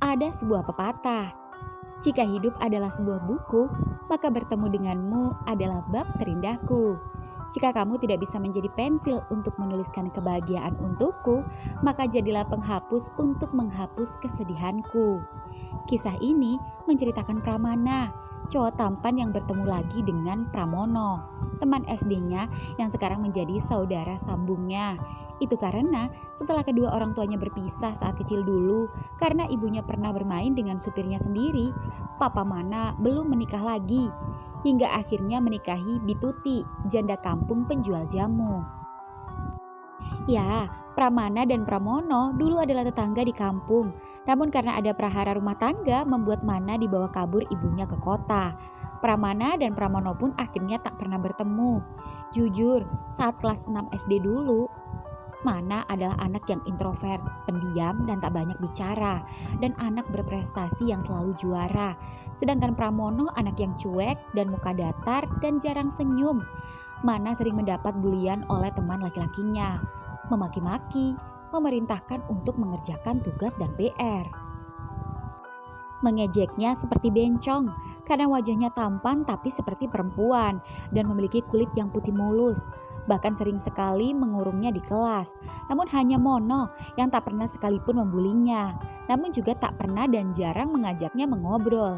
Ada sebuah pepatah, jika hidup adalah sebuah buku, maka bertemu denganmu adalah bab terindahku. Jika kamu tidak bisa menjadi pensil untuk menuliskan kebahagiaan untukku, maka jadilah penghapus untuk menghapus kesedihanku. Kisah ini menceritakan Pramana, cowok tampan yang bertemu lagi dengan Pramono, teman SD-nya yang sekarang menjadi saudara sambungnya. Itu karena setelah kedua orang tuanya berpisah saat kecil dulu, karena ibunya pernah bermain dengan supirnya sendiri, Papa Mana belum menikah lagi, hingga akhirnya menikahi Bituti, janda kampung penjual jamu. Ya, Pramana dan Pramono dulu adalah tetangga di kampung. Namun karena ada prahara rumah tangga membuat Mana dibawa kabur ibunya ke kota. Pramana dan Pramono pun akhirnya tak pernah bertemu. Jujur, saat kelas 6 SD dulu, Mana adalah anak yang introvert, pendiam dan tak banyak bicara, dan anak berprestasi yang selalu juara. Sedangkan Pramono anak yang cuek dan muka datar dan jarang senyum. Mana sering mendapat bulian oleh teman laki-lakinya, memaki-maki, memerintahkan untuk mengerjakan tugas dan PR. Mengejeknya seperti bencong karena wajahnya tampan tapi seperti perempuan dan memiliki kulit yang putih mulus. Bahkan sering sekali mengurungnya di kelas. Namun hanya Mono yang tak pernah sekalipun membulinya. Namun juga tak pernah dan jarang mengajaknya mengobrol.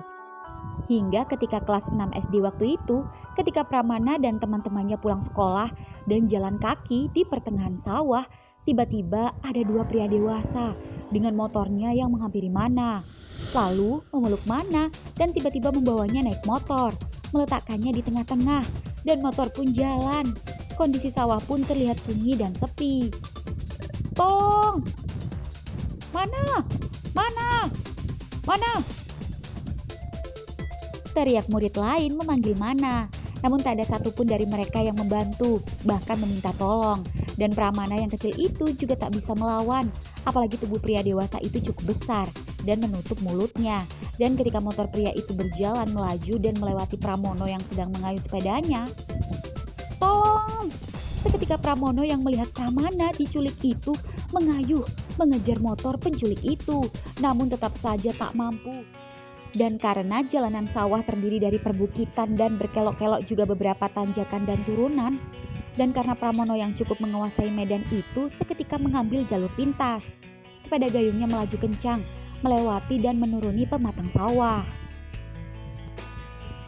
Hingga ketika kelas 6 SD waktu itu, ketika Pramana dan teman-temannya pulang sekolah dan jalan kaki di pertengahan sawah, tiba-tiba ada dua pria dewasa dengan motornya yang menghampiri Mana. Lalu memeluk Mana dan tiba-tiba membawanya naik motor, meletakkannya di tengah-tengah, dan motor pun jalan. Kondisi sawah pun terlihat sunyi dan sepi. Tolong! Mana? Mana? Mana? Teriak murid lain memanggil Mana. Namun tak ada satupun dari mereka yang membantu, bahkan meminta tolong. Dan Pramana yang kecil itu juga tak bisa melawan. Apalagi tubuh pria dewasa itu cukup besar dan menutup mulutnya. Dan ketika motor pria itu berjalan melaju dan melewati Pramono yang sedang mengayuh sepedanya, tolong! Seketika Pramono yang melihat Pramana diculik itu mengayuh mengejar motor penculik itu, namun tetap saja tak mampu. Dan karena jalanan sawah terdiri dari perbukitan dan berkelok-kelok juga beberapa tanjakan dan turunan, dan karena Pramono yang cukup menguasai medan itu seketika mengambil jalur pintas. Sepeda gayungnya melaju kencang, melewati dan menuruni pematang sawah.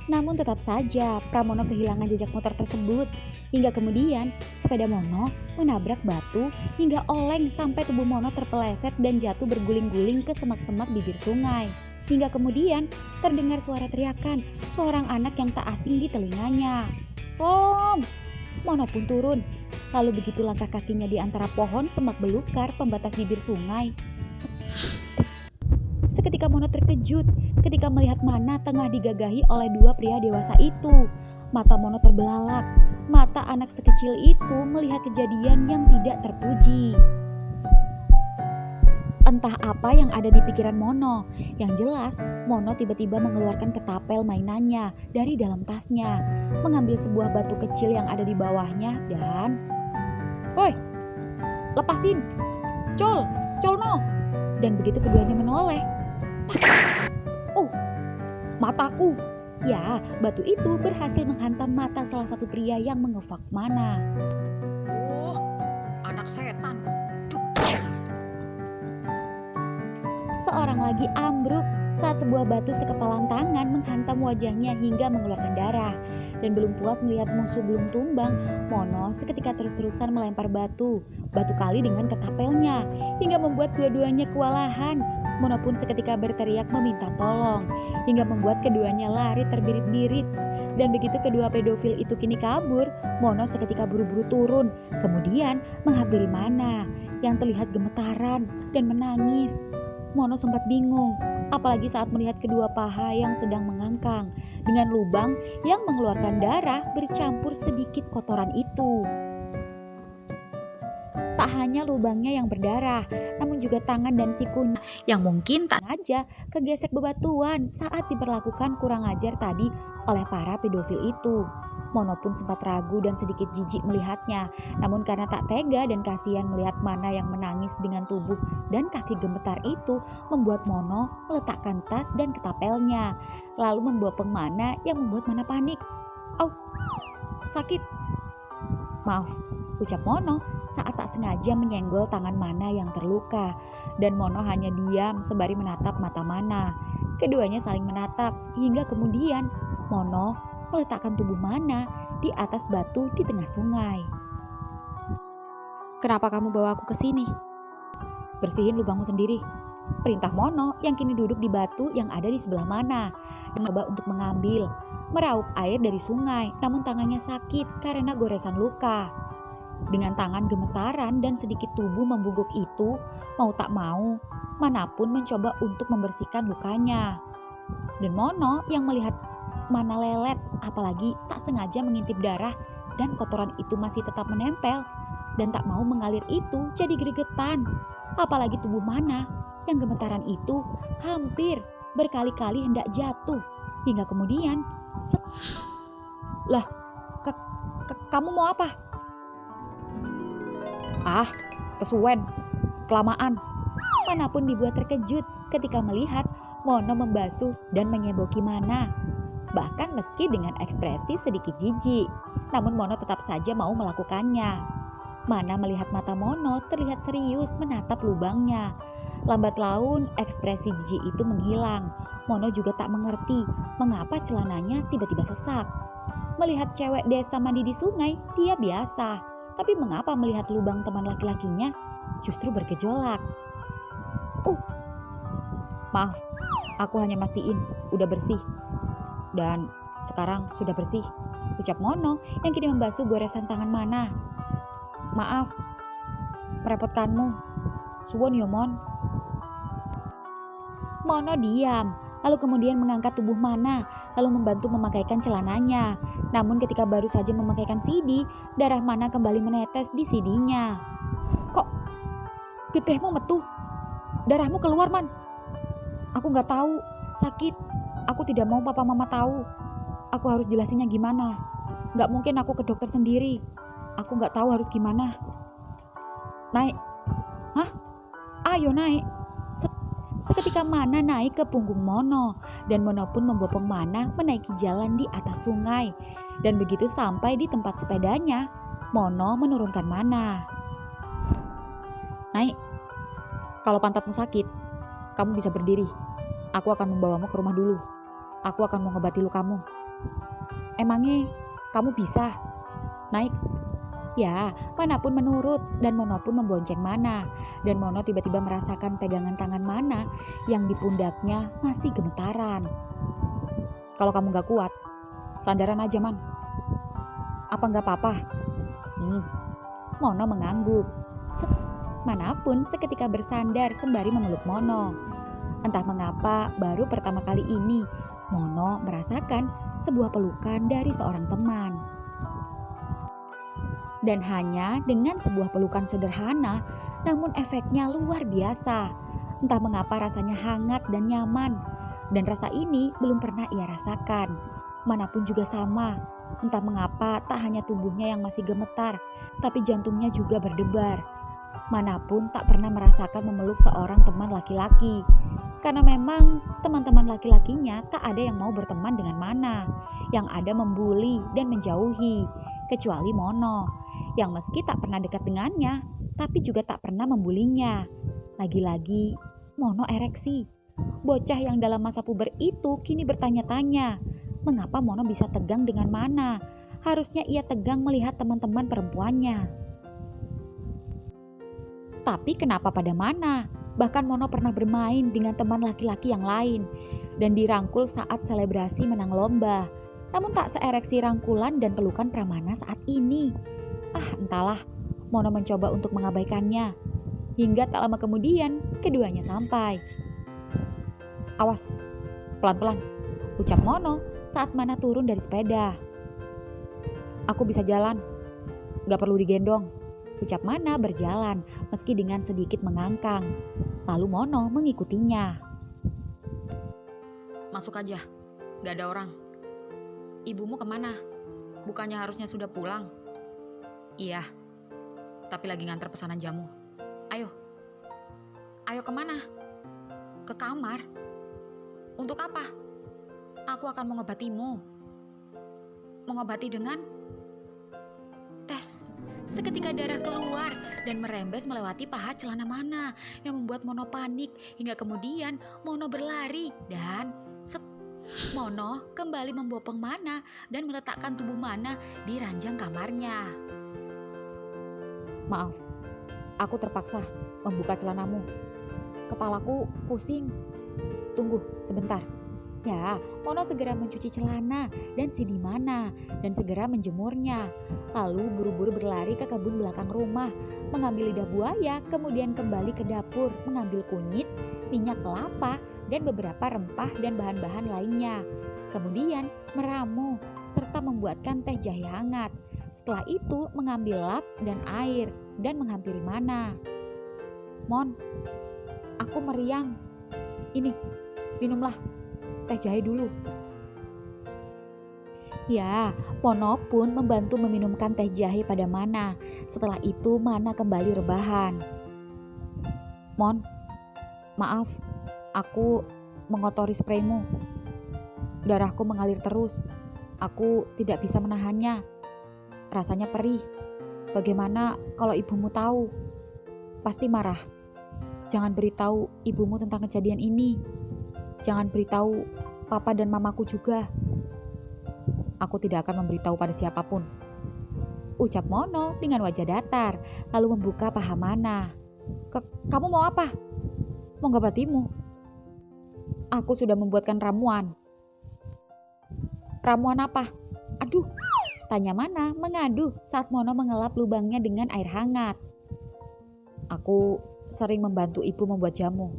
Namun tetap saja Pramono kehilangan jejak motor tersebut. Hingga kemudian sepeda Mono menabrak batu hingga oleng sampai tubuh Mono terpeleset dan jatuh berguling-guling ke semak-semak bibir sungai. Hingga kemudian terdengar suara teriakan seorang anak yang tak asing di telinganya. Tolong! Mono pun turun. Lalu begitu langkah kakinya di antara pohon semak belukar pembatas bibir sungai. Seketika Mono terkejut ketika melihat Mana tengah digagahi oleh dua pria dewasa itu. Mata Mono terbelalak. Mata anak sekecil itu melihat kejadian yang tidak terpuji. Entah apa yang ada di pikiran Mono. Yang jelas, Mono tiba-tiba mengeluarkan ketapel mainannya dari dalam tasnya, mengambil sebuah batu kecil yang ada di bawahnya dan, "Woi, lepasin! Col! Colno!" Dan begitu keduanya menoleh, oh, mataku! Ya, batu itu berhasil menghantam mata salah satu pria yang mengevak Mana. Oh, anak setan. Seorang lagi ambruk saat sebuah batu sekepalan tangan menghantam wajahnya hingga mengeluarkan darah. Dan belum puas melihat musuh belum tumbang, Mono seketika terus-terusan melempar batu kali dengan ketapelnya, hingga membuat dua-duanya kewalahan. Mono pun seketika berteriak meminta tolong, hingga membuat keduanya lari terbirit-birit. Dan begitu kedua pedofil itu kini kabur, Mono seketika buru-buru turun, kemudian menghampiri Mana yang terlihat gemetaran dan menangis. Mono sempat bingung, apalagi saat melihat kedua paha yang sedang mengangkang dengan lubang yang mengeluarkan darah bercampur sedikit kotoran itu. Tak Tak hanya lubangnya yang berdarah, namun juga tangan dan sikunya yang mungkin tak sengaja kegesek bebatuan saat diperlakukan kurang ajar tadi oleh para pedofil itu. Mono pun sempat ragu dan sedikit jijik melihatnya, namun karena tak tega dan kasihan melihat Mana yang menangis dengan tubuh dan kaki gemetar itu, membuat Mono meletakkan tas dan ketapelnya, lalu membopong Mana yang membuat Mana panik. "Au, sakit." "Maaf," ucap Mono saat tak sengaja menyenggol tangan Mana yang terluka, dan Mono hanya diam sembari menatap mata Mana. Keduanya saling menatap hingga kemudian Mono meletakkan tubuh Mana di atas batu di tengah sungai. "Kenapa kamu bawa aku ke sini?" "Bersihin lubangmu sendiri," perintah Mono yang kini duduk di batu yang ada di sebelah Mana. Mencoba untuk mengambil, meraup air dari sungai, namun tangannya sakit karena goresan luka. Dengan tangan gemetaran dan sedikit tubuh membungkuk itu, mau tak mau, Mana pun mencoba untuk membersihkan lukanya. Dan Mono yang melihat Mana lelet, apalagi tak sengaja mengintip darah dan kotoran itu masih tetap menempel dan tak mau mengalir itu, jadi gregetan. Apalagi tubuh Mana yang gemetaran itu hampir berkali-kali hendak jatuh, hingga kemudian set. "Lah, kamu mau apa?" "Ah, kesuwen, kelamaan." Mana pun dibuat terkejut ketika melihat Mono membasuh dan menyeboki Mana. Bahkan meski dengan ekspresi sedikit jijik, namun Mono tetap saja mau melakukannya. Mana melihat mata Mono terlihat serius menatap lubangnya. Lambat laun ekspresi jijik itu menghilang. Mono juga tak mengerti mengapa celananya tiba-tiba sesak. Melihat cewek desa mandi di sungai, dia biasa. Tapi mengapa melihat lubang teman laki-lakinya justru bergejolak? "Maaf, aku hanya mastiin udah bersih. Dan sekarang sudah bersih," ucap Mono yang kini membasuh goresan tangan Mana. "Maaf, merepotkanmu. Suwon yo, Mon." Mono diam, lalu kemudian mengangkat tubuh Mana, lalu membantu memakaikan celananya. Namun ketika baru saja memakaikan sidi, darah Mana kembali menetes di sidinya. "Kok getihmu metu? Darahmu keluar, Man." "Aku gak tahu, sakit. Aku tidak mau papa mama tahu. Aku harus jelasinnya gimana? Gak mungkin aku ke dokter sendiri. Aku gak tahu harus gimana." "Naik." "Hah? Ayo naik." Seketika Mana naik ke punggung Mono, dan Mono pun membopong Mana menaiki jalan di atas sungai. Dan begitu sampai di tempat sepedanya, Mono menurunkan Mana. "Naik, kalau pantatmu sakit, kamu bisa berdiri. Aku akan membawamu ke rumah dulu. Aku akan mengobati lukamu." "Emangnya kamu bisa?" "Naik." Ya, Mana pun menurut dan Mono pun membonceng Mana. Dan Mono tiba-tiba merasakan pegangan tangan Mana yang di pundaknya masih gemetaran. "Kalau kamu gak kuat, sandaran aja, Man." "Apa gak apa-apa?" Mono mengangguk. Mana pun seketika bersandar sembari memeluk Mono. Entah mengapa baru pertama kali ini Mono merasakan sebuah pelukan dari seorang teman. Dan hanya dengan sebuah pelukan sederhana, namun efeknya luar biasa. Entah mengapa rasanya hangat dan nyaman. Dan rasa ini belum pernah ia rasakan. Mana pun juga sama. Entah mengapa tak hanya tubuhnya yang masih gemetar, tapi jantungnya juga berdebar. Mana pun tak pernah merasakan memeluk seorang teman laki-laki. Karena memang teman-teman laki-lakinya tak ada yang mau berteman dengan Mana. Yang ada membuli dan menjauhi. Kecuali Mono, yang meski tak pernah dekat dengannya, tapi juga tak pernah membulinya. Lagi-lagi, Mono ereksi. Bocah yang dalam masa puber itu kini bertanya-tanya, mengapa Mono bisa tegang dengan Mana? Harusnya ia tegang melihat teman-teman perempuannya. Tapi kenapa pada Mana? Bahkan Mono pernah bermain dengan teman laki-laki yang lain dan dirangkul saat selebrasi menang lomba. Namun tak seereksi rangkulan dan pelukan Pramana saat ini. Entahlah, Mono mencoba untuk mengabaikannya. Hingga tak lama kemudian, keduanya sampai. "Awas, pelan-pelan," ucap Mono saat Mana turun dari sepeda. "Aku bisa jalan, gak perlu digendong." Ucap Mana berjalan meski dengan sedikit mengangkang. Lalu Mono mengikutinya. Masuk aja, gak ada orang. Ibumu kemana? Bukannya harusnya sudah pulang? Iya, tapi lagi ngantar pesanan jamu. Ayo, ayo kemana? Ke kamar? Untuk apa? Aku akan mengobatimu. Mengobati dengan tes. Seketika darah keluar dan merembes melewati paha celana Mana yang membuat Mono panik hingga kemudian Mono berlari dan Mono kembali membopong Mana dan meletakkan tubuh Mana di ranjang kamarnya. Maaf, aku terpaksa membuka celanamu. Kepalaku pusing. Tunggu sebentar. Ya, Mono segera mencuci celana dan sidi Mana dan segera menjemurnya. Lalu buru-buru berlari ke kebun belakang rumah, mengambil lidah buaya, kemudian kembali ke dapur, mengambil kunyit, minyak kelapa, dan beberapa rempah dan bahan-bahan lainnya. Kemudian meramu, serta membuatkan teh jahe hangat. Setelah itu mengambil lap dan air, dan menghampiri Mana. Mon, aku meriang. Ini, minumlah teh jahe dulu. Ya, Mono pun membantu meminumkan teh jahe pada Mana. Setelah itu Mana kembali rebahan. Mon, maaf, aku mengotori spraymu. Darahku mengalir terus. Aku tidak bisa menahannya. Rasanya perih. Bagaimana kalau ibumu tahu? Pasti marah. Jangan beritahu ibumu tentang kejadian ini. Jangan beritahu papa dan mamaku juga. Aku tidak akan memberitahu pada siapapun. Ucap Mono dengan wajah datar, lalu membuka paha Mana. Kamu mau apa? Mau ngobatimu? Aku sudah membuatkan ramuan. Ramuan apa? Aduh, tanya Mana mengadu saat Mono mengelap lubangnya dengan air hangat. Aku sering membantu ibu membuat jamu,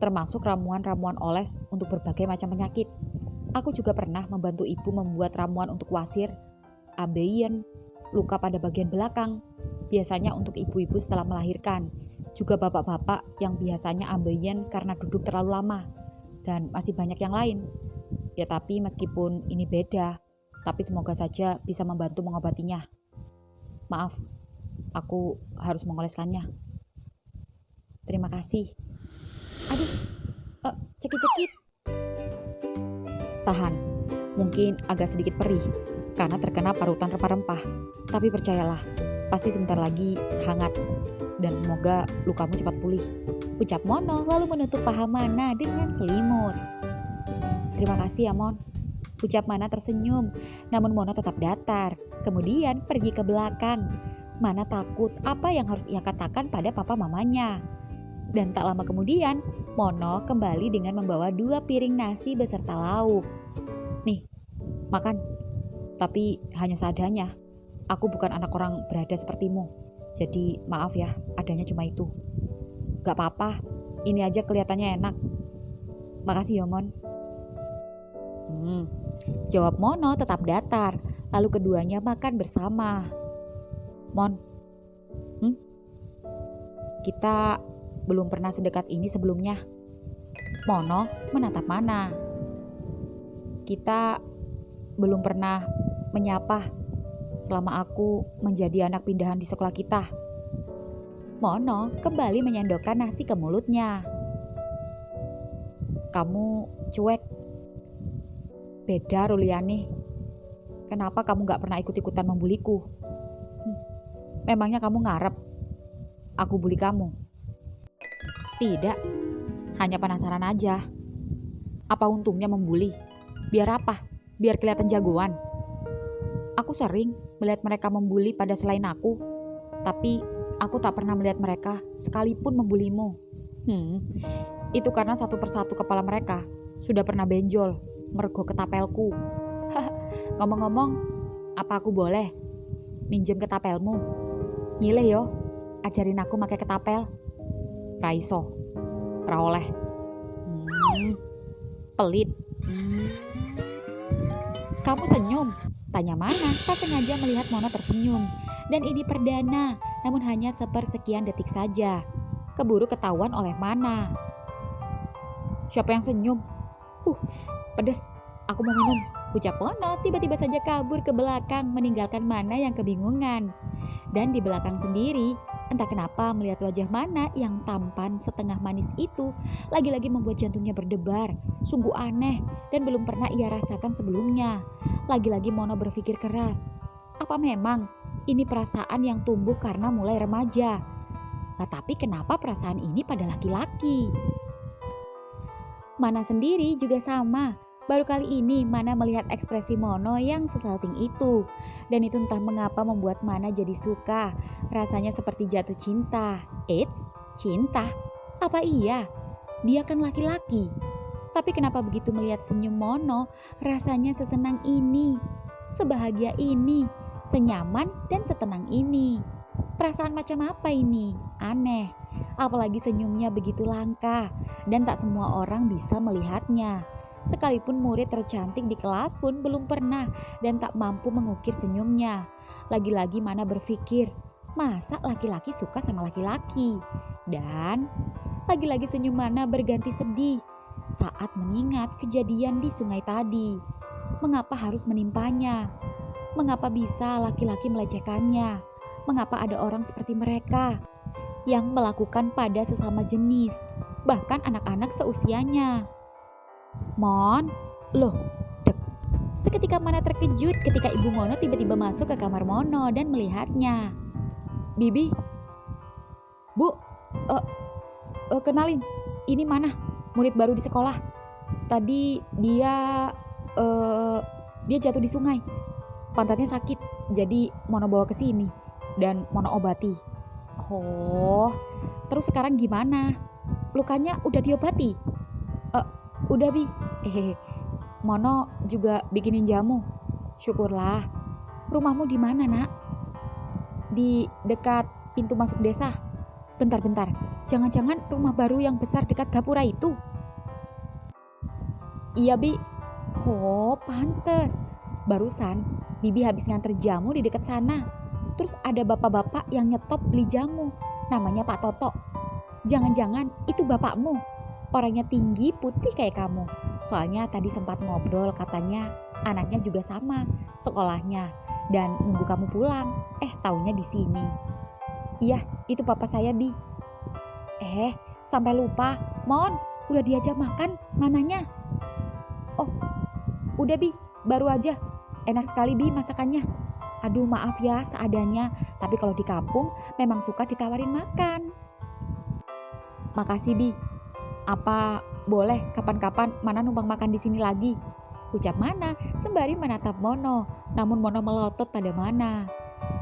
termasuk ramuan-ramuan oles untuk berbagai macam penyakit. Aku juga pernah membantu ibu membuat ramuan untuk wasir, ambeien, luka pada bagian belakang, biasanya untuk ibu-ibu setelah melahirkan, juga bapak-bapak yang biasanya ambeien karena duduk terlalu lama, dan masih banyak yang lain. Ya tapi meskipun ini beda, tapi semoga saja bisa membantu mengobatinya. Maaf, aku harus mengoleskannya. Terima kasih. Aduh, cekit-cekit. Tahan, mungkin agak sedikit perih karena terkena parutan rempah-rempah. Tapi percayalah, pasti sebentar lagi hangat dan semoga lukamu cepat pulih. Ucap Mono lalu menutup paha Mana dengan selimut. Terima kasih ya Mon. Ucap Mana tersenyum, namun Mono tetap datar. Kemudian pergi ke belakang. Mana takut apa yang harus ia katakan pada papa mamanya. Dan tak lama kemudian, Mono kembali dengan membawa 2 piring nasi beserta lauk. Nih, makan. Tapi hanya seadanya. Aku bukan anak orang berada sepertimu. Jadi maaf ya, adanya cuma itu. Gak apa-apa, ini aja kelihatannya enak. Makasih ya Mon. Jawab Mono tetap datar. Lalu keduanya makan bersama. Mon, kita belum pernah sedekat ini sebelumnya. Mono menatap Mana. Kita belum pernah menyapa selama aku menjadi anak pindahan di sekolah kita. Mono kembali menyendokkan nasi ke mulutnya. Kamu cuek. Beda Ruliani. Kenapa kamu gak pernah ikut-ikutan membuliku? Memangnya kamu ngarep aku bully kamu? Tidak, hanya penasaran aja. Apa untungnya membuli? Biar apa? Biar kelihatan jagoan. Aku sering melihat mereka membuli pada selain aku, tapi aku tak pernah melihat mereka sekalipun membulimu. Itu karena satu persatu kepala mereka sudah pernah benjol mergo ketapelku. Ngomong-ngomong, apa aku boleh minjem ketapelmu? Nyileh yo, ajarin aku pakai ketapel. Raiso, raoleh. Pelit. Kamu senyum? Tanya Mana tak sengaja melihat Mono tersenyum. Dan ini perdana, namun hanya sepersekian detik saja. Keburu ketahuan oleh Mana. Siapa yang senyum? Pedes. Aku mau minum. Ucap Mono tiba-tiba saja kabur ke belakang meninggalkan Mana yang kebingungan. Dan di belakang sendiri, entah kenapa melihat wajah Mana yang tampan setengah manis itu lagi-lagi membuat jantungnya berdebar. Sungguh aneh dan belum pernah ia rasakan sebelumnya. Lagi-lagi Mono berpikir keras. Apa memang ini perasaan yang tumbuh karena mulai remaja? Nah, tapi kenapa perasaan ini pada laki-laki? Mana sendiri juga sama. Baru kali ini Mana melihat ekspresi Mono yang sesalting itu. Dan itu entah mengapa membuat Mana jadi suka. Rasanya seperti jatuh cinta. Eits, cinta? Apa iya? Dia kan laki-laki. Tapi kenapa begitu melihat senyum Mono, rasanya sesenang ini, sebahagia ini, senyaman dan setenang ini. Perasaan macam apa ini? Aneh. Apalagi senyumnya begitu langka dan tak semua orang bisa melihatnya. Sekalipun murid tercantik di kelas pun belum pernah dan tak mampu mengukir senyumnya. Lagi-lagi Mana berpikir, masa laki-laki suka sama laki-laki? Dan lagi-lagi senyum Mana berganti sedih saat mengingat kejadian di sungai tadi. Mengapa harus menimpanya? Mengapa bisa laki-laki melecehkannya? Mengapa ada orang seperti mereka yang melakukan pada sesama jenis, bahkan anak-anak seusianya? Mon, loh, dek. Seketika Mana terkejut ketika Ibu Mono tiba-tiba masuk ke kamar Mono dan melihatnya. Bibi, Bu, kenalin, ini Mana, murid baru di sekolah. Tadi dia jatuh di sungai, pantatnya sakit, jadi Mono bawa ke sini dan Mono obati. Oh, terus sekarang gimana? Lukanya udah diobati? Udah Bi. Mono juga bikinin jamu. Syukurlah. Rumahmu di mana, Nak? Di dekat pintu masuk desa. Bentar. Jangan-jangan rumah baru yang besar dekat gapura itu? Iya, Bi. Oh, pantes. Barusan Bibi habis nganter jamu di dekat sana. Terus ada bapak-bapak yang nyetop beli jamu. Namanya Pak Toto. Jangan-jangan itu bapakmu. Orangnya tinggi, putih kayak kamu. Soalnya tadi sempat ngobrol, katanya anaknya juga sama sekolahnya dan nunggu kamu pulang. Taunya di sini. Iya, itu papa saya, Bi. Sampai lupa. Mon, udah diajak makan mananya? Oh, udah Bi, baru aja. Enak sekali Bi masakannya. Aduh, maaf ya seadanya, tapi kalau di kampung memang suka ditawarin makan. Makasih Bi. Apa boleh kapan-kapan Mana numpang makan di sini lagi? Ucap Mana sembari menatap Mono, namun Mono melotot pada Mana.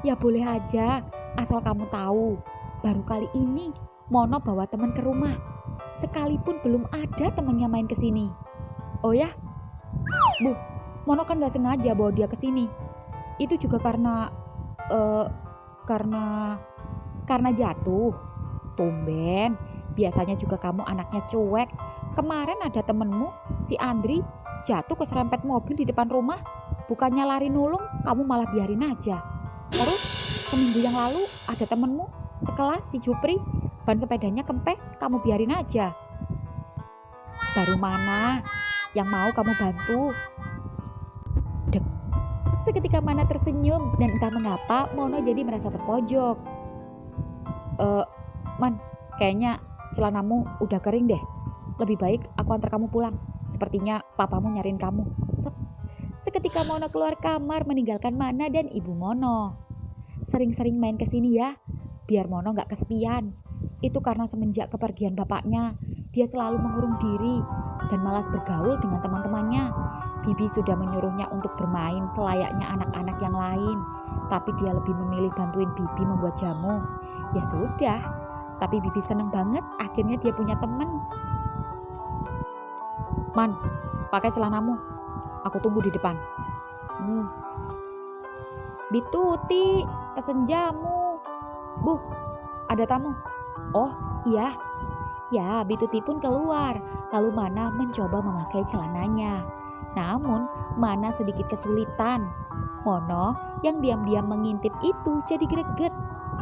Ya boleh aja, asal kamu tahu. Baru kali ini Mono bawa teman ke rumah. Sekalipun belum ada temannya main ke sini. Oh ya? Bu, Mono kan gak sengaja bawa dia ke sini. Itu juga karena jatuh. Tumben. Biasanya juga kamu anaknya cuek. Kemarin ada temenmu, si Andri, jatuh keserempet mobil di depan rumah. Bukannya lari nulung, kamu malah biarin aja. Terus seminggu yang lalu ada temenmu, sekelas si Jupri, ban sepedanya kempes, kamu biarin aja. Baru Mana yang mau kamu bantu? Dek. Seketika Mana tersenyum dan entah mengapa Mono jadi merasa terpojok. Man, kayaknya celanamu udah kering deh. Lebih baik aku antar kamu pulang. Sepertinya papamu nyariin kamu. Seketika Mono keluar kamar meninggalkan Mana dan Ibu Mono. Sering-sering main kesini ya, biar Mono gak kesepian. Itu karena semenjak kepergian bapaknya, dia selalu mengurung diri dan malas bergaul dengan teman-temannya. Bibi sudah menyuruhnya untuk bermain selayaknya anak-anak yang lain, tapi dia lebih memilih bantuin Bibi membuat jamu. Ya sudah, tapi Bibi seneng banget akhirnya dia punya temen. Man, pakai celanamu. Aku tunggu di depan. Bituti, pesen jamu. Bu, ada tamu. Oh, iya. Ya, Bituti pun keluar. Lalu Mana mencoba memakai celananya. Namun, Mana sedikit kesulitan. Mono yang diam-diam mengintip itu jadi greget.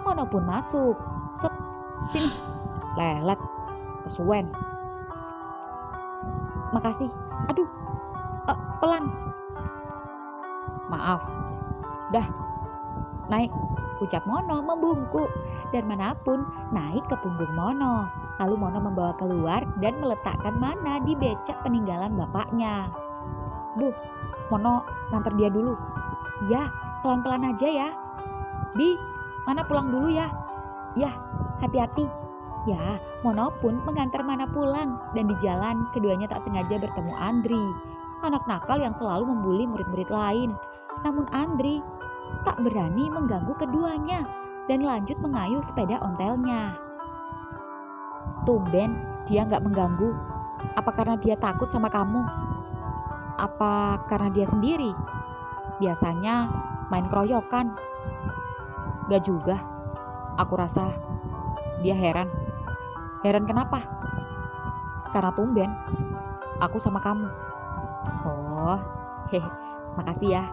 Mono pun masuk. Set, sini, lelet, kesuwen. Makasih. Aduh, pelan. Maaf. Dah, naik, ucap Mono membungkuk. Dan Mana pun naik ke punggung Mono. Lalu Mono membawa keluar dan meletakkan Mana di becak peninggalan bapaknya. Bu, Mono nganter dia dulu. Ya, pelan-pelan aja ya. Bi, Mana pulang dulu ya. Ya, hati-hati. Ya, Mono pun mengantar Mana pulang. Dan di jalan keduanya tak sengaja bertemu Andri, anak nakal yang selalu membuli murid-murid lain. Namun Andri tak berani mengganggu keduanya dan lanjut mengayuh sepeda ontelnya. Tumben dia gak mengganggu. Apa karena dia takut sama kamu? Apa karena dia sendiri? Biasanya main keroyokan. Gak juga. Aku rasa dia heran. Heran kenapa? Karena tumben aku sama kamu. Oh, makasih ya.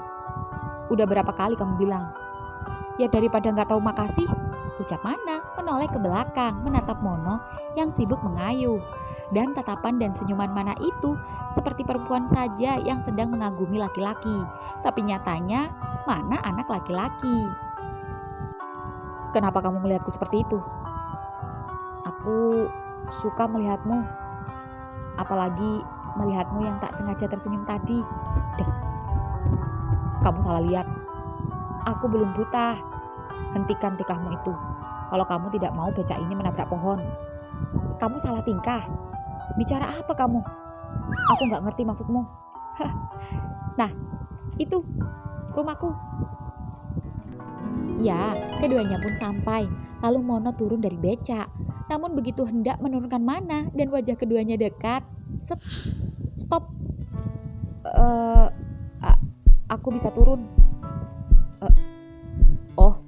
Udah berapa kali kamu bilang? Ya daripada gak tahu makasih, ucap Mana menoleh ke belakang menatap Mono yang sibuk mengayuh. Dan tatapan dan senyuman Mana itu seperti perempuan saja yang sedang mengagumi laki-laki. Tapi nyatanya Mana anak laki-laki. Kenapa kamu melihatku seperti itu? Aku suka melihatmu. Apalagi melihatmu yang tak sengaja tersenyum tadi. Deh, kamu salah lihat. Aku belum buta. Hentikan tingkahmu itu. Kalau kamu tidak mau becak ini menabrak pohon. Kamu salah tingkah. Bicara apa kamu? Aku gak ngerti maksudmu. Nah, itu rumahku. Ya, keduanya pun sampai. Lalu Mono turun dari becak. Namun begitu hendak menurunkan Mana dan wajah keduanya dekat. Stop. Aku bisa turun. Oh,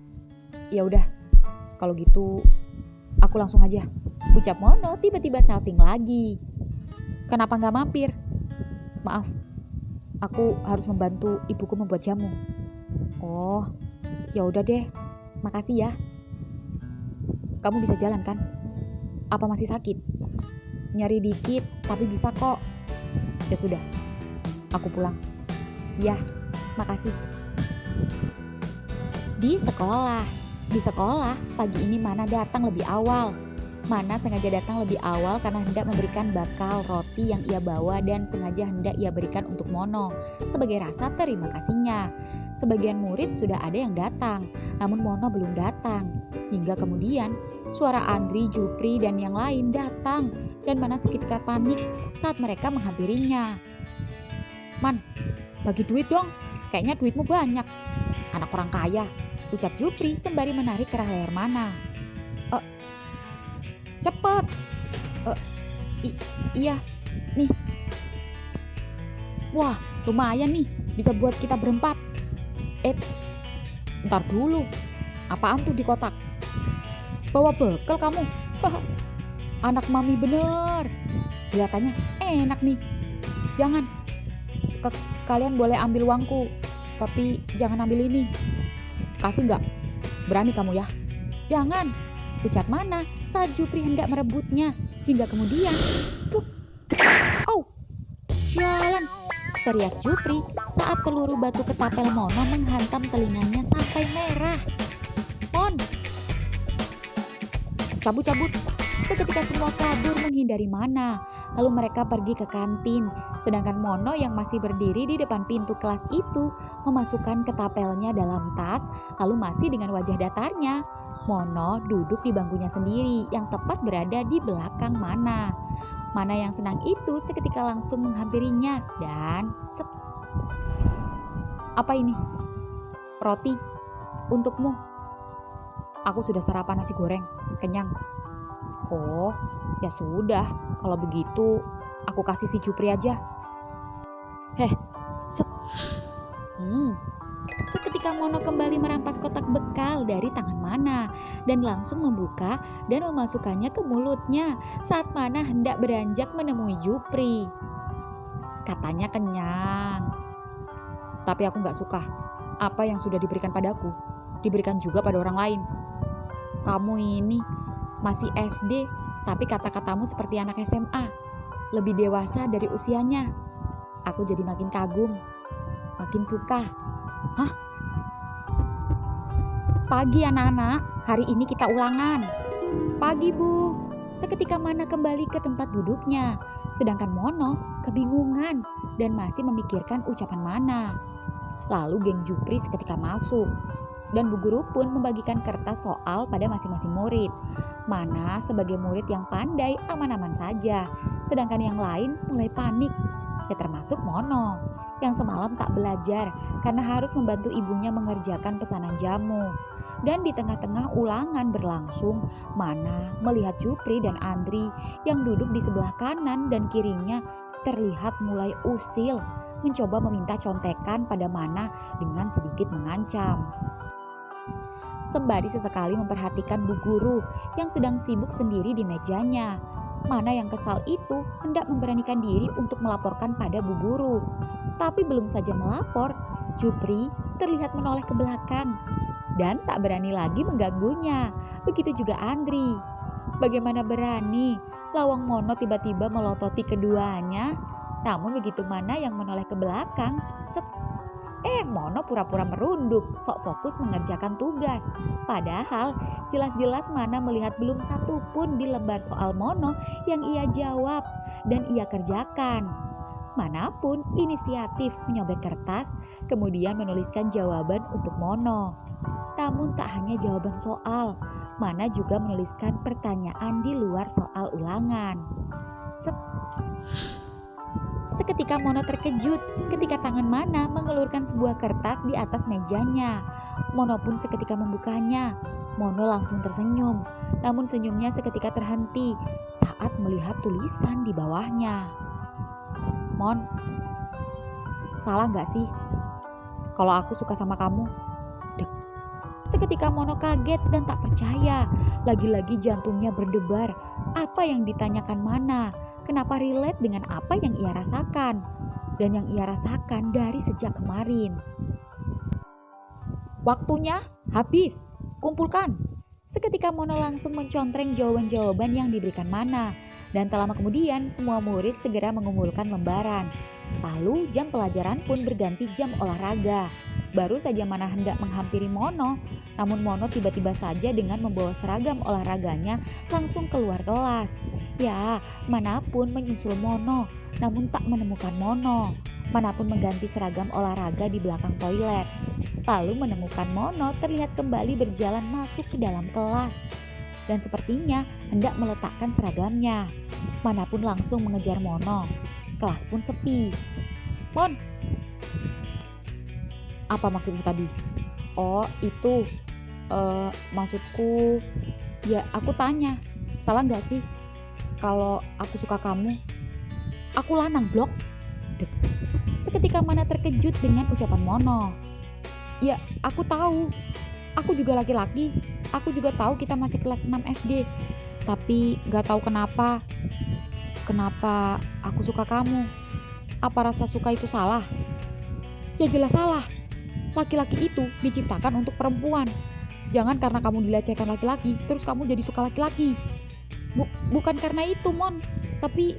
ya udah. Kalau gitu, aku langsung aja. Ucap Mono tiba-tiba salting lagi. Kenapa nggak mampir? Maaf, aku harus membantu ibuku membuat jamu. Oh, ya udah deh. Makasih ya. Kamu bisa jalan kan? Apa masih sakit? Nyari dikit, tapi bisa kok. Ya sudah, aku pulang. Ya, makasih. Di sekolah, pagi ini Mana datang lebih awal. Mana sengaja datang lebih awal karena hendak memberikan bakal roti yang ia bawa dan sengaja hendak ia berikan untuk Mono sebagai rasa terima kasihnya. Sebagian murid sudah ada yang datang, namun Mono belum datang. Hingga kemudian suara Andri, Jupri, dan yang lain datang dan Mana seketika panik saat mereka menghampirinya. Man, bagi duit dong, kayaknya duitmu banyak. Anak orang kaya, ucap Jupri sembari menarik kerah leher Mana. Cepet. Iya, nih. Wah, lumayan nih, bisa buat kita berempat. Eits, ntar dulu. Apaan tuh di kotak? Bawa bekal kamu. Anak mami bener. Kelihatannya enak nih. Jangan. Kalian boleh ambil uangku, tapi jangan ambil ini. Kasih nggak? Berani kamu ya? Jangan, ucap Mana saat Jupri hendak merebutnya. Hingga kemudian, oh, sialan, teriak Jupri saat peluru batu ketapel Mono menghantam telinganya sampai merah. Mon, cabut. Seketika semua kabur menghindari Mana. Lalu mereka pergi ke kantin. Sedangkan Mono yang masih berdiri di depan pintu kelas itu memasukkan ketapelnya dalam tas, lalu masih dengan wajah datarnya. Mono duduk di bangkunya sendiri yang tepat berada di belakang Mana. Mana yang senang itu seketika langsung menghampirinya dan Apa ini? Roti untukmu. Aku sudah sarapan nasi goreng, kenyang. Oh, ya sudah. Kalau begitu, aku kasih si Jupri aja. Seketika Mono kembali merampas kotak bekal dari tangan Mana dan langsung membuka dan memasukkannya ke mulutnya saat Mana hendak beranjak menemui Jupri. Katanya kenyang. Tapi aku gak suka. Apa yang sudah diberikan padaku, diberikan juga pada orang lain. Kamu ini masih SD, tapi kata-katamu seperti anak SMA. Lebih dewasa dari usianya. Aku jadi makin kagum, makin suka. Hah? Pagi anak-anak, hari ini kita ulangan. Pagi Bu. Seketika Mana kembali ke tempat duduknya, sedangkan Mono kebingungan dan masih memikirkan ucapan Mana. Lalu geng Jupri seketika masuk, dan Bu Guru pun membagikan kertas soal pada masing-masing murid. Mana sebagai murid yang pandai aman-aman saja, sedangkan yang lain mulai panik. Ya termasuk Mono, yang semalam tak belajar karena harus membantu ibunya mengerjakan pesanan jamu. Dan di tengah-tengah ulangan berlangsung, Mana melihat Jupri dan Andri yang duduk di sebelah kanan dan kirinya terlihat mulai usil, mencoba meminta contekan pada Mana dengan sedikit mengancam. Sembari sesekali memperhatikan Bu Guru yang sedang sibuk sendiri di mejanya. Mana yang kesal itu hendak memberanikan diri untuk melaporkan pada Bu Guru. Tapi belum saja melapor, Jupri terlihat menoleh ke belakang dan tak berani lagi mengganggunya. Begitu juga Andri. Bagaimana berani lawang Mono tiba-tiba melototi keduanya. Namun begitu Mana yang menoleh ke belakang, Mono pura-pura merunduk, sok fokus mengerjakan tugas. Padahal jelas-jelas Mana melihat belum satu pun di lembar soal Mono yang ia jawab dan ia kerjakan. Mana pun inisiatif menyobek kertas, kemudian menuliskan jawaban untuk Mono. Namun tak hanya jawaban soal, Mana juga menuliskan pertanyaan di luar soal ulangan. Seketika Mono terkejut ketika tangan Mana mengelurkan sebuah kertas di atas mejanya. Mono pun seketika membukanya. Mono langsung tersenyum, namun senyumnya seketika terhenti saat melihat tulisan di bawahnya. Mon, salah gak sih kalau aku suka sama kamu? Dek. Seketika Mono kaget dan tak percaya. Lagi-lagi jantungnya berdebar. Apa yang ditanyakan Mana? Kenapa relate dengan apa yang ia rasakan? Dan yang ia rasakan dari sejak kemarin. Waktunya habis. Kumpulkan. Seketika Mono langsung mencontreng jawaban-jawaban yang diberikan Mana. Dan tak lama kemudian semua murid segera mengumpulkan lembaran. Lalu jam pelajaran pun berganti jam olahraga. Baru saja Mana hendak menghampiri Mono, namun Mono tiba-tiba saja dengan membawa seragam olahraganya langsung keluar kelas. Ya, Mana pun menyusul Mono, namun tak menemukan Mono. Mana pun mengganti seragam olahraga di belakang toilet. Lalu menemukan Mono terlihat kembali berjalan masuk ke dalam kelas. Dan sepertinya hendak meletakkan seragamnya. Mana pun langsung mengejar Mono. Kelas pun sepi. Mon, apa maksudmu tadi? Oh itu, maksudku, ya aku tanya, salah gak sih kalau aku suka kamu? Aku lanang blok. Dek. Seketika Mana terkejut dengan ucapan Mono. Ya aku tahu, aku juga laki-laki, aku juga tahu kita masih kelas 6 SD. Tapi gak tahu kenapa aku suka kamu. Apa rasa suka itu salah? Ya jelas salah. Laki-laki itu diciptakan untuk perempuan. Jangan karena kamu dilecehkan laki-laki, terus kamu jadi suka laki-laki. Bukan karena itu, Mon. Tapi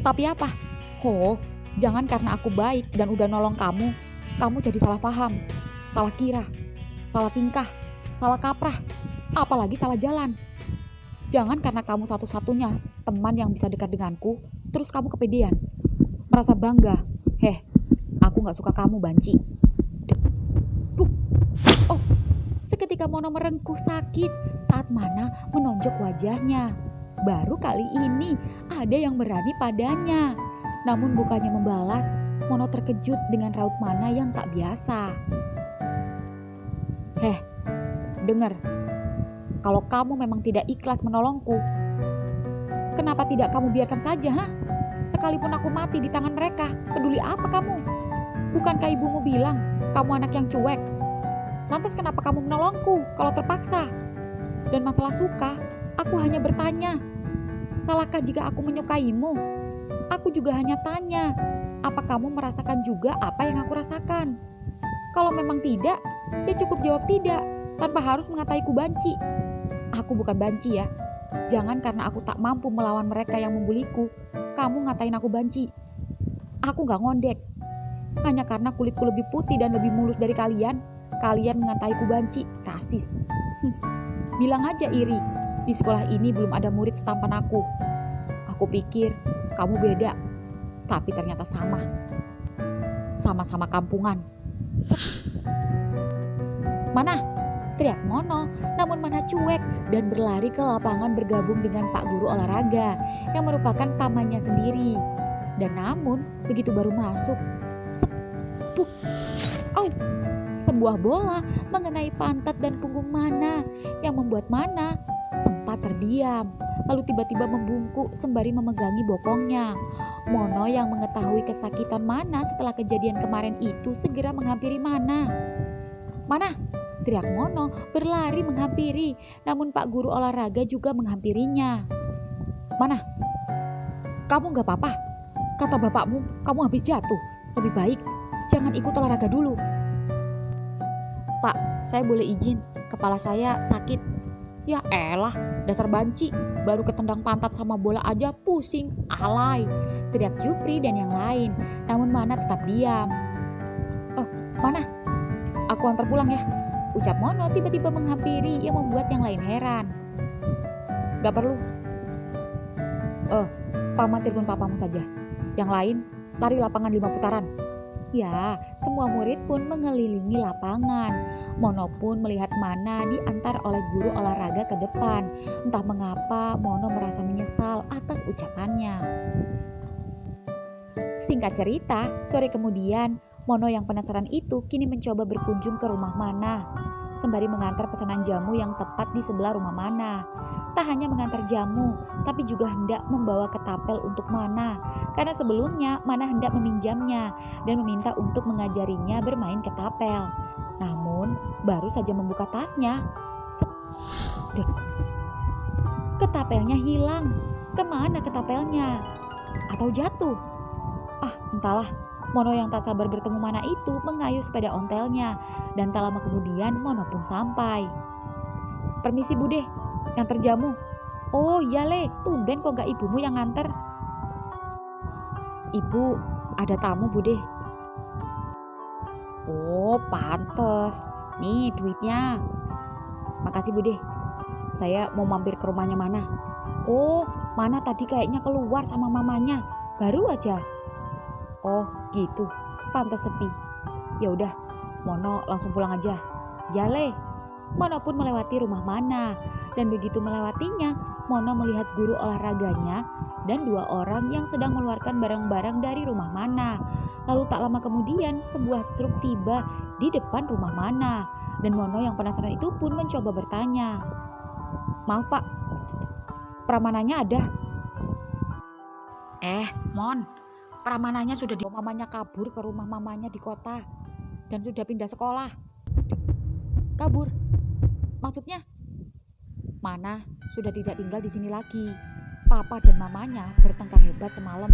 apa? Jangan karena aku baik dan udah nolong kamu jadi salah paham, salah kira, salah tingkah, salah kaprah, apalagi salah jalan. Jangan karena kamu satu-satunya teman yang bisa dekat denganku, terus kamu kepedean, merasa bangga. Aku gak suka kamu, Banci. Seketika Mono merengkuh sakit saat Mana menonjok wajahnya. Baru kali ini ada yang berani padanya. Namun bukannya membalas, Mono terkejut dengan raut Mana yang tak biasa. Dengar, kalau kamu memang tidak ikhlas menolongku, kenapa tidak kamu biarkan saja, Sekalipun aku mati di tangan mereka, peduli apa kamu? Bukankah ibumu bilang kamu anak yang cuek? Lantas kenapa kamu menolongku kalau terpaksa? Dan masalah suka, aku hanya bertanya, salahkah jika aku menyukaimu? Aku juga hanya tanya, apa kamu merasakan juga apa yang aku rasakan? Kalau memang tidak, ya cukup jawab tidak, tanpa harus mengatai ku banci. Aku bukan banci ya. Jangan karena aku tak mampu melawan mereka yang membuliku, kamu ngatain aku banci. Aku gak ngondek. Hanya karena kulitku lebih putih dan lebih mulus dari kalian, kalian mengataiku banci, rasis. Bilang aja iri, di sekolah ini belum ada murid setampan aku. Aku pikir kamu beda, tapi ternyata sama. Sama-sama kampungan. Mana? Teriak Mono, namun Mana cuek dan berlari ke lapangan bergabung dengan Pak Guru Olahraga yang merupakan pamannya sendiri. Dan namun, begitu baru masuk, sepuk, au, sebuah bola mengenai pantat dan punggung Mana yang membuat Mana sempat terdiam. Lalu tiba-tiba membungkuk sembari memegangi bokongnya. Mono yang mengetahui kesakitan Mana setelah kejadian kemarin itu segera menghampiri Mana. Mana? Teriak Mono berlari menghampiri, namun Pak Guru Olahraga juga menghampirinya. Mana? Kamu gak apa-apa? Kata bapakmu, kamu habis jatuh. Lebih baik jangan ikut olahraga dulu. Pak, saya boleh izin, kepala saya sakit. Ya elah, dasar banci, baru ketendang pantat sama bola aja pusing, alay. Teriak Jupri dan yang lain, namun Mana tetap diam. Mana? Aku antar pulang ya, ucap Mono tiba-tiba menghampiri yang membuat yang lain heran. Gak perlu. Paman telepon papamu saja. Yang lain, lari lapangan 5 putaran. Ya, semua murid pun mengelilingi lapangan. Mono pun melihat Mana diantar oleh guru olahraga ke depan. Entah mengapa Mono merasa menyesal atas ucapannya. Singkat cerita, sore kemudian Mono yang penasaran itu kini mencoba berkunjung ke rumah Mana, sembari mengantar pesanan jamu yang tepat di sebelah rumah Mana. Tak hanya mengantar jamu, tapi juga hendak membawa ketapel untuk Mana, karena sebelumnya Mana hendak meminjamnya dan meminta untuk mengajarinya bermain ketapel. Namun, baru saja membuka tasnya, ketapelnya hilang. Kemana ketapelnya? Atau jatuh? Entahlah. Mono yang tak sabar bertemu Mana itu mengayuh sepeda ontelnya, dan tak lama kemudian Mono pun sampai. Permisi Bude, nganter jamu. Oh iya Le, tumben kok gak ibumu yang nganter. Ibu, ada tamu Bude. Oh pantes, nih duitnya. Makasih Bude, saya mau mampir ke rumahnya Mana. Oh, Mana tadi kayaknya keluar sama mamanya, baru aja. Oh gitu, pantas sepi. Ya udah, Mono langsung pulang aja. Ya Le. Mono pun melewati rumah Mana, dan begitu melewatinya, Mono melihat guru olahraganya dan 2 orang yang sedang mengeluarkan barang-barang dari rumah Mana. Lalu tak lama kemudian sebuah truk tiba di depan rumah Mana, dan Mono yang penasaran itu pun mencoba bertanya. Maaf Pak, pramananya ada? Mon, pramananya sudah Mamanya kabur ke rumah mamanya di kota dan sudah pindah sekolah. Kabur? Maksudnya? Mana sudah tidak tinggal di sini lagi. Papa dan mamanya bertengkar hebat semalam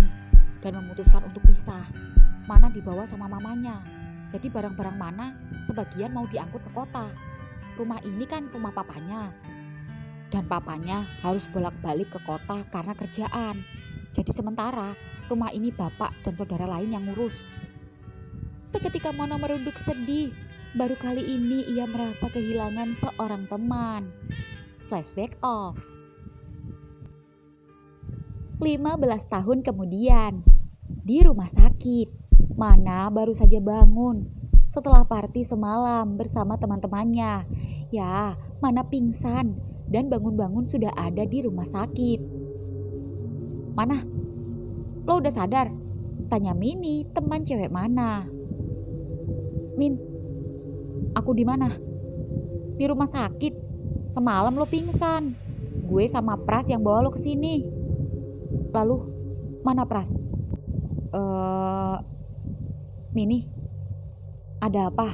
dan memutuskan untuk pisah. Mana dibawa sama mamanya. Jadi barang-barang Mana sebagian mau diangkut ke kota. Rumah ini kan rumah papanya. Dan papanya harus bolak-balik ke kota karena kerjaan. Jadi sementara rumah ini bapak dan saudara lain yang ngurus. Seketika Mono merunduk sedih. Baru kali ini ia merasa kehilangan seorang teman. Flashback off. 15 tahun kemudian, di rumah sakit, Mana baru saja bangun setelah party semalam bersama teman-temannya. Ya, Mana pingsan dan bangun-bangun sudah ada di rumah sakit. Mana? Lo udah sadar? Tanya Mini, teman cewek Mana. Min, aku di mana? Di rumah sakit. Semalam lo pingsan. Gue sama Pras yang bawa lo ke sini. Lalu, mana Pras? Mini, ada apa?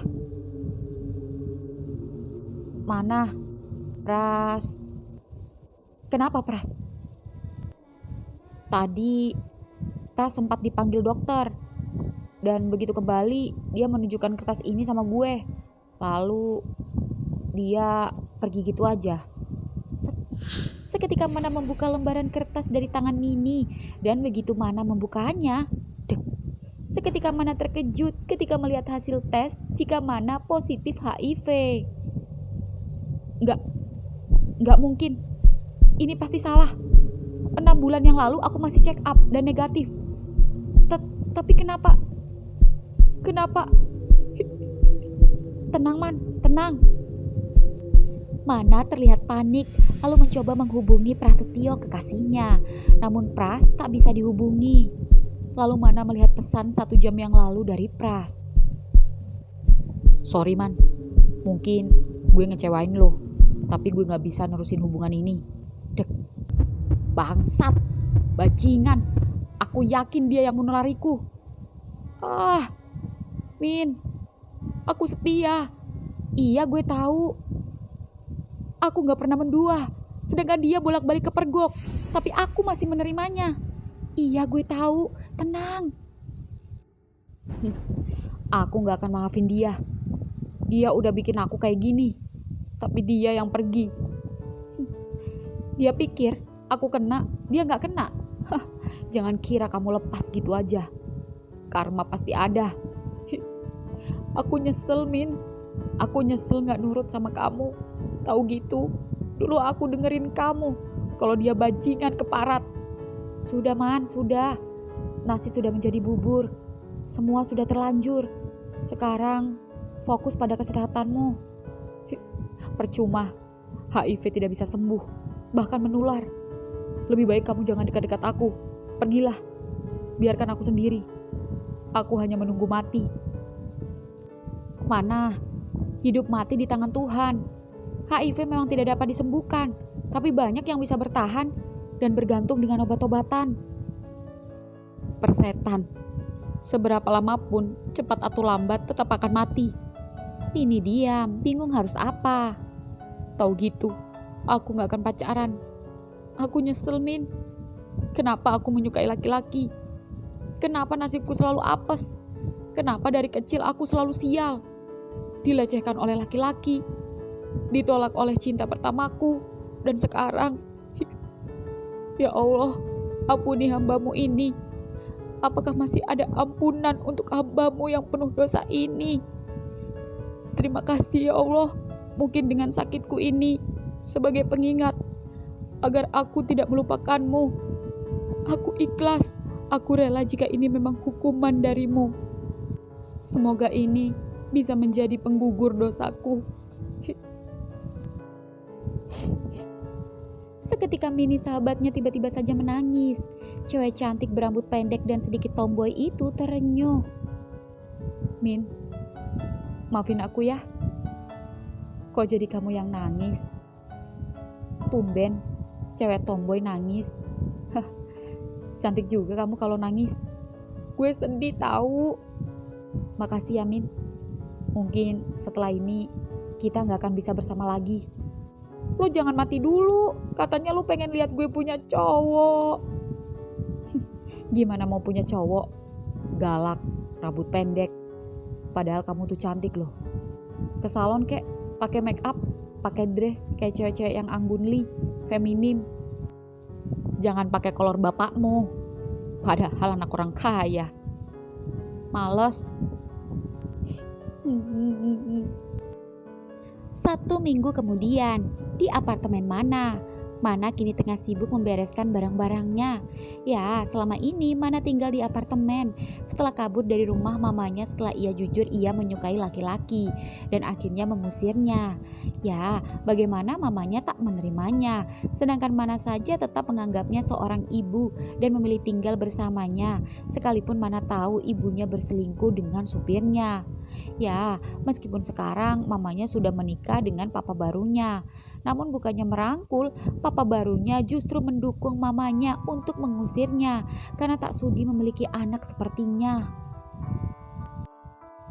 Mana? Pras. Kenapa Pras? Tadi Pras sempat dipanggil dokter. Dan begitu kembali, dia menunjukkan kertas ini sama gue. Lalu dia pergi gitu aja. Seketika Mana membuka lembaran kertas dari tangan Mini, dan begitu Mana membukanya, seketika Mana terkejut ketika melihat hasil tes jika Mana positif HIV. Nggak mungkin. Ini pasti salah. 6 bulan yang lalu aku masih check up dan negatif. Tapi kenapa? Tenang, Man, tenang. Mana terlihat panik, lalu mencoba menghubungi Prasetyo kekasihnya. Namun Pras tak bisa dihubungi. Lalu Mana melihat pesan 1 jam yang lalu dari Pras. Sorry, Man, mungkin gue ngecewain lo, tapi gue gak bisa nerusin hubungan ini. Bangsat, bajingan, aku yakin dia yang menulariku. Min, aku setia. Iya, gue tahu. Aku gak pernah mendua. Sedangkan dia bolak-balik ke pergok. Tapi aku masih menerimanya. Iya, gue tahu. Tenang. Aku gak akan maafin dia. Dia udah bikin aku kayak gini. Tapi dia yang pergi. Dia pikir aku kena, dia gak kena. Jangan kira kamu lepas gitu aja. Karma pasti ada. Aku nyesel, Min. Aku nyesel gak nurut sama kamu. Tahu gitu, dulu aku dengerin kamu kalau dia bajingan keparat. Sudah, Man, sudah. Nasi sudah menjadi bubur. Semua sudah terlanjur. Sekarang fokus pada kesehatanmu. Percuma, HIV tidak bisa sembuh, bahkan menular. Lebih baik kamu jangan dekat-dekat aku. Pergilah, biarkan aku sendiri. Aku hanya menunggu mati. Mana? Hidup mati di tangan Tuhan. HIV memang tidak dapat disembuhkan, tapi banyak yang bisa bertahan dan bergantung dengan obat-obatan. Persetan, seberapa lama pun, cepat atau lambat tetap akan mati. Ini diam, bingung harus apa. Tahu gitu, aku gak akan pacaran. Aku nyesel, Min. Kenapa aku menyukai laki-laki? Kenapa nasibku selalu apes? Kenapa dari kecil aku selalu sial? Dilecehkan oleh laki-laki, ditolak oleh cinta pertamaku, dan sekarang, ya Allah, ampuni hamba-Mu ini. Apakah masih ada ampunan untuk hamba-Mu yang penuh dosa ini? Terima kasih ya Allah, mungkin dengan sakitku ini, sebagai pengingat, agar aku tidak melupakan-Mu. Aku ikhlas, aku rela jika ini memang hukuman dari-Mu. Semoga ini bisa menjadi penggugur dosaku. Seketika Mini sahabatnya tiba-tiba saja menangis. Cewek cantik berambut pendek dan sedikit tomboy itu terenyuh. Min, maafin aku ya. Kok jadi kamu yang nangis? Tumben, cewek tomboy nangis. Cantik juga kamu kalau nangis. Gue sedih tahu. Makasih ya, Min. Mungkin setelah ini kita gak akan bisa bersama lagi. Lo jangan mati dulu. Katanya lo pengen lihat gue punya cowok. Gimana mau punya cowok? Galak, rambut pendek. Padahal kamu tuh cantik loh. Ke salon kek, pakai make up, pakai dress kayak cewek-cewek yang anggunli, feminim. Jangan pakai kolor bapakmu. Padahal anak orang kaya. Males. 1 minggu kemudian, di apartemen Mana kini tengah sibuk membereskan barang-barangnya. Ya, selama ini Mana tinggal di apartemen setelah kabur dari rumah mamanya setelah ia jujur ia menyukai laki-laki dan akhirnya mengusirnya. Ya, bagaimana mamanya tak menerimanya, sedangkan Mana saja tetap menganggapnya seorang ibu dan memilih tinggal bersamanya, sekalipun Mana tahu ibunya berselingkuh dengan supirnya. Ya, meskipun sekarang mamanya sudah menikah dengan papa barunya, namun bukannya merangkul, papa barunya justru mendukung mamanya untuk mengusirnya karena tak sudi memiliki anak sepertinya.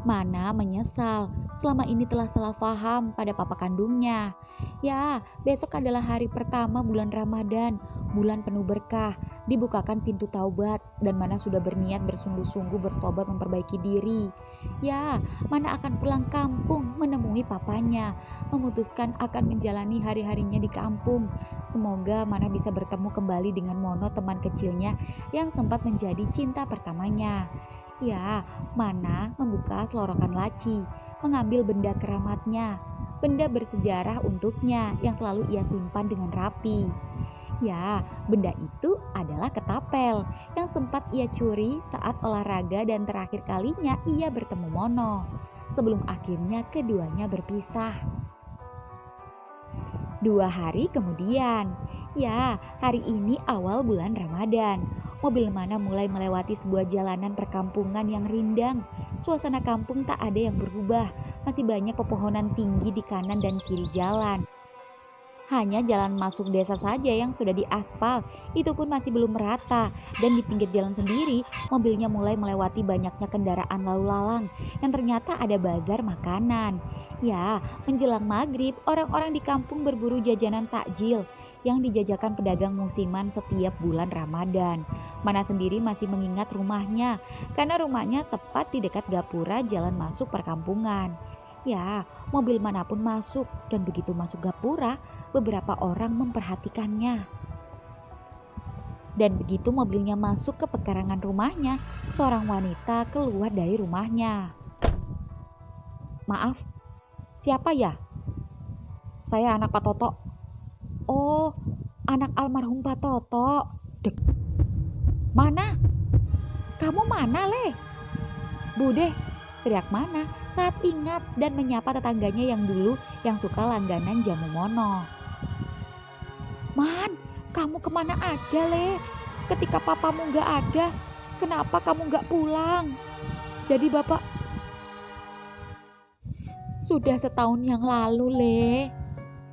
Mana menyesal selama ini telah salah paham pada papa kandungnya. Ya, besok adalah hari pertama bulan Ramadan, bulan penuh berkah. dibukakan pintu taubat dan Mana sudah berniat bersungguh-sungguh bertobat memperbaiki diri. Ya, Mana akan pulang kampung menemui papanya, memutuskan akan menjalani hari-harinya di kampung. Semoga Mana bisa bertemu kembali dengan Mono, teman kecilnya yang sempat menjadi cinta pertamanya. Ya, Mana membuka selorokan laci, mengambil benda keramatnya, benda bersejarah untuknya yang selalu ia simpan dengan rapi. Ya, benda itu adalah ketapel yang sempat ia curi saat olahraga dan terakhir kalinya ia bertemu Mono, sebelum akhirnya keduanya berpisah. 2 hari kemudian, ya, hari ini awal bulan Ramadan. Mobil Mana mulai melewati sebuah jalanan perkampungan yang rindang. Suasana kampung tak ada yang berubah, masih banyak pepohonan tinggi di kanan dan kiri jalan. Hanya jalan masuk desa saja yang sudah diaspal, itu pun masih belum merata. Dan di pinggir jalan sendiri, mobilnya mulai melewati banyaknya kendaraan lalu lalang yang ternyata ada bazar makanan. Ya, menjelang maghrib, orang-orang di kampung berburu jajanan takjil yang dijajakan pedagang musiman setiap bulan Ramadan. Mana sendiri masih mengingat rumahnya, karena rumahnya tepat di dekat gapura jalan masuk perkampungan. Ya, mobil manapun masuk dan begitu masuk gapura, beberapa orang memperhatikannya. Dan begitu mobilnya masuk ke pekarangan rumahnya, seorang wanita keluar dari rumahnya. "Maaf, siapa ya?" "Saya anak Pak Toto." "Oh, anak almarhum Pak Toto." "Dek, mana? Kamu mana, Le?" "Bude," teriak Mana saat ingat dan menyapa tetangganya yang dulu yang suka langganan jamu Mono. "Man, kamu kemana aja, Le? Ketika papamu gak ada, kenapa kamu gak pulang? Jadi bapak..." "Sudah setahun yang lalu, Le."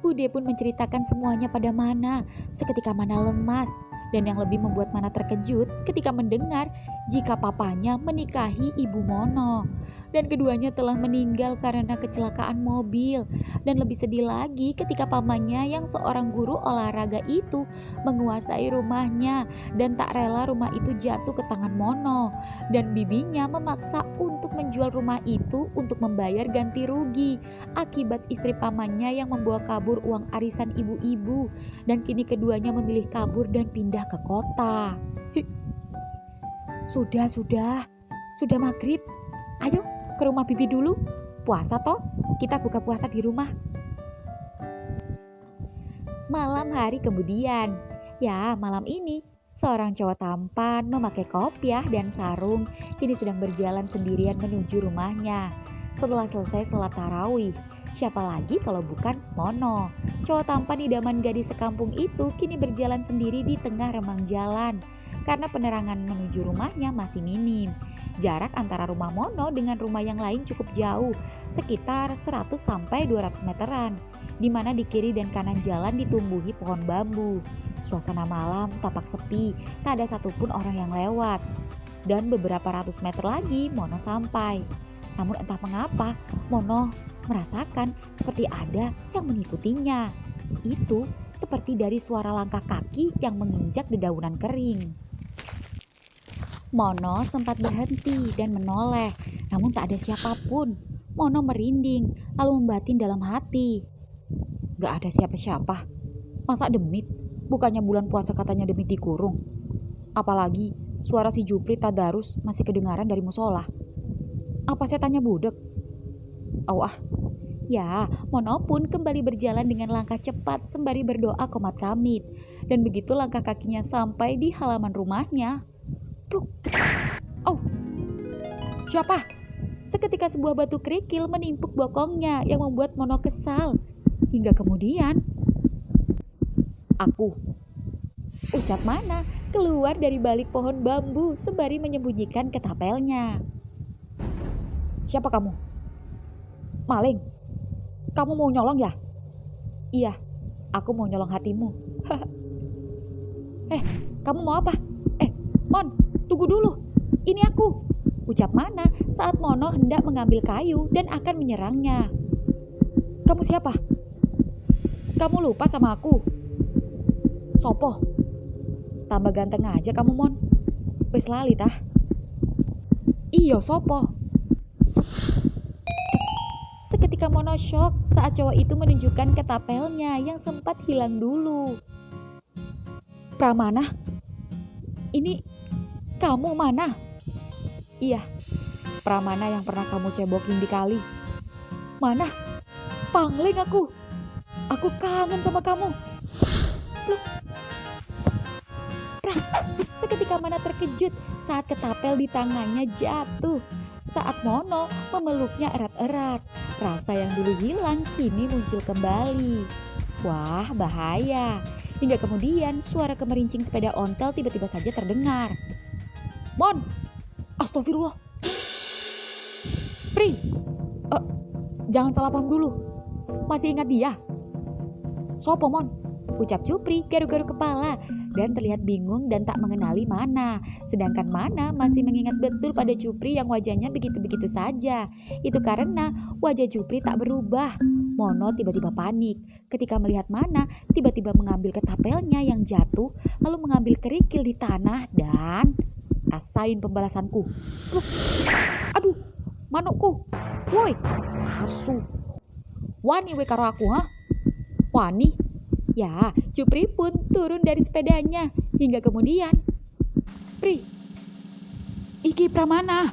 Bude pun menceritakan semuanya pada Mana. Seketika Mana lemas. Dan yang lebih membuat Mana terkejut ketika mendengar jika papanya menikahi ibu Mono. Dan keduanya telah meninggal karena kecelakaan mobil. Dan lebih sedih lagi ketika pamannya yang seorang guru olahraga itu menguasai rumahnya dan tak rela rumah itu jatuh ke tangan Mono. Dan bibinya memaksa untuk menjual rumah itu untuk membayar ganti rugi akibat istri pamannya yang membawa kabur uang arisan ibu-ibu. Dan kini keduanya memilih kabur dan pindah ke kota. Sudah maghrib. Ayo ke rumah bibi dulu. Puasa toh, kita buka puasa di rumah. Malam hari kemudian, ya malam ini, seorang cowok tampan memakai kopiah dan sarung kini sedang berjalan sendirian menuju rumahnya. Setelah selesai sholat tarawih, siapa lagi kalau bukan Mono. Cowok tampan idaman gadis sekampung itu kini berjalan sendiri di tengah remang jalan. Karena penerangan menuju rumahnya masih minim. Jarak antara rumah Mono dengan rumah yang lain cukup jauh, sekitar 100 sampai 200 meteran. Di mana di kiri dan kanan jalan ditumbuhi pohon bambu. Suasana malam tampak sepi, tak ada satupun orang yang lewat. Dan beberapa ratus meter lagi Mono sampai. Namun entah mengapa Mono merasakan seperti ada yang mengikutinya. Itu seperti dari suara langkah kaki yang menginjak dedaunan kering. Mono sempat berhenti dan menoleh, namun tak ada siapapun. Mono merinding, lalu membatin dalam hati. Gak ada siapa-siapa. Masa demit? Bukannya bulan puasa katanya demit dikurung. Apalagi suara si Jupri tadarus masih kedengaran dari musola. Apa setannya budek? Ah. Ya, Mono pun kembali berjalan dengan langkah cepat sembari berdoa qomat kamit. Dan begitu langkah kakinya sampai di halaman rumahnya, pluk. Oh, siapa? Seketika sebuah batu kerikil menimpuk bokongnya yang membuat Mono kesal. Hingga kemudian, "Aku," ucap Mana keluar dari balik pohon bambu sembari menyembunyikan ketapelnya. "Siapa kamu?" "Maling. Kamu mau nyolong ya?" "Iya, aku mau nyolong hatimu." Kamu mau apa?" Mon, tunggu dulu. Ini aku," ucap Mana saat Mono hendak mengambil kayu dan akan menyerangnya. "Kamu siapa? Kamu lupa sama aku?" "Sopo?" Tambah ganteng aja kamu, Mon. Wis lali tah. Iyo sopo. Seketika Mono shock saat cowok itu menunjukkan ketapelnya yang sempat hilang dulu. Pramana? Ini kamu mana? Iya, Pramana yang pernah kamu cebokin di kali. Mana? Pangling aku. Aku kangen sama kamu. Loh. Seketika Mana terkejut saat ketapel di tangannya jatuh. Saat Mono memeluknya erat-erat, rasa yang dulu hilang kini muncul kembali. Wah, bahaya. Hingga kemudian suara kemerincing sepeda ontel tiba-tiba saja terdengar. Mon, astagfirullah. Pri, jangan salah paham dulu. Masih ingat dia? Sopo, Mon? Ucap Cupri garuk-garuk kepala dan terlihat bingung dan tak mengenali Mana. Sedangkan Mana masih mengingat betul pada Cupri yang wajahnya begitu-begitu saja. Itu karena wajah Cupri tak berubah. Mono tiba-tiba panik ketika melihat Mana tiba-tiba mengambil ketapelnya yang jatuh, lalu mengambil kerikil di tanah dan rasain pembalasanku. Loh, aduh, manukku. Woi, asu. Wani we karo aku, ha? Wani? Ya, Cupri pun turun dari sepedanya hingga kemudian. Pri, iki Pramana.